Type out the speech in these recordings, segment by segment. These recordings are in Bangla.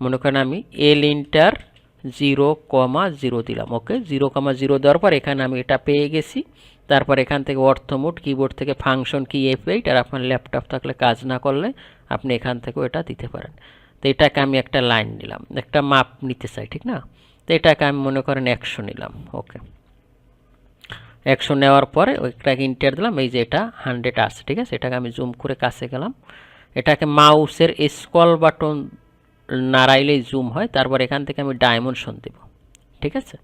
মনে করেন আমি এল ইন্টার 0,0 দিলাম। ওকে, 0,0 দেওয়ার পর এখানে আমি এটা পেয়ে গেছি। তারপর এখান থেকে অর্থমোড কিবোর্ড থেকে ফাংশন কি F8, আর আপনার ল্যাপটপ থাকলে কাজ না করলে আপনি এখান থেকেও এটা দিতে পারেন। তো এটাকে আমি একটা লাইন নিলাম, একটা মাপ নিতে চাই, ঠিক না? তো এটাকে আমি মনে করেন 100 নিলাম। ওকে, 100 নেওয়ার পরে ওইটাকে ইন্টার দিলাম। এই যে এটা 100 আসছে, ঠিক আছে? এটাকে আমি জুম করে কাছে গেলাম। এটাকে মাউসের স্ক্রল বাটন নাড়াইলেই জুম হয়। তারপর এখান থেকে আমি ডাইমেনশন দেব, ঠিক আছে?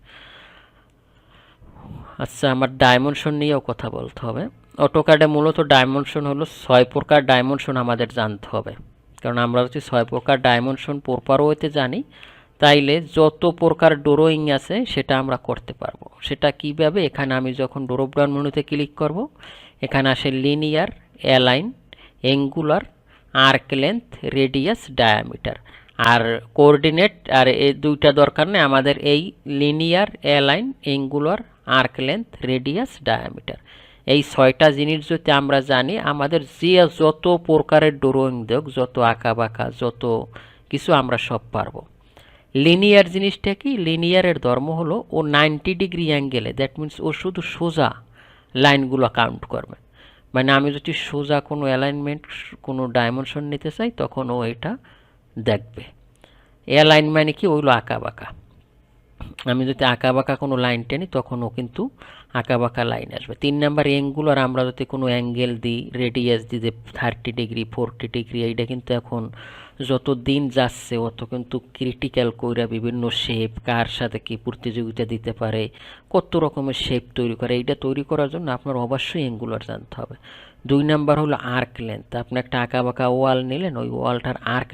আচ্ছা, আমার ডাইমেনশন নিয়েও কথা বলতে হবে। অটোক্যাডে মূলত ডাইমেনশন হলো 6 প্রকার ডাইমেনশন আমাদের জানতে হবে। কারণ আমরা যদি 6 প্রকার ডাইমেনশন প্রপার ওয়েতে জানি, তাইলে যত প্রকার ড্রয়িং আছে সেটা আমরা করতে পারবো। সেটা কীভাবে? এখানে আমি যখন ড্রপ ডাউন মেনুতে ক্লিক করব, এখানে আসে linear, align, angular, arc length, radius, diameter আর কোঅর্ডিনেট। আর এই দুইটা দরকার নেই আমাদের, এই linear, align, angular, arc length, radius, diameter, এই 6টা জিনিস যদি আমরা জানি, আমাদের যে যত প্রকারের ড্রয়িং দেখ, যত আঁকা বাঁকা যত কিছু আমরা সব পারবো। লিনিয়ার জিনিসটা কি? লিনিয়ারের ধর্ম হলো ও 90 ডিগ্রি অ্যাঙ্গেলে, দ্যাট মিন্স ও শুধু সোজা লাইনগুলো কাউন্ট করবে। মানে আমি যদি সোজা কোনো অ্যালাইনমেন্ট, কোনো ডাইমেনশন নিতে চাই, তখন ও এটা দেখবে। অ্যালাইন মানে কি? ওইগুলো আঁকা বাঁকা। আমি যদি আঁকা বাঁকা কোনো লাইন টেনি, তখন ও কিন্তু আঁকা বাঁকা লাইন আসবে। 3 নাম্বার অ্যাঙ্গুলার, আমরা যদি কোনো অ্যাঙ্গেল দিই, রেডিয়াস দিই যে 30 ডিগ্রি 40 ডিগ্রি, এইটা কিন্তু এখন যত দিন যাচ্ছে অত কিন্তু ক্রিটিক্যাল কইরা বিভিন্ন শেপ, কার সাথে কি প্রতিযোগিতা দিতে পারে, কত রকমের শেপ তৈরি করে, এইটা তৈরি করার জন্য আপনার অবশ্যই অ্যাঙ্গুলার জানতে হবে। 2 নাম্বার হলো আর্ক লেন্থ। আপনি একটা আঁকা বাঁকা ওয়াল নিলেন, ওই ওয়ালটার আর্ক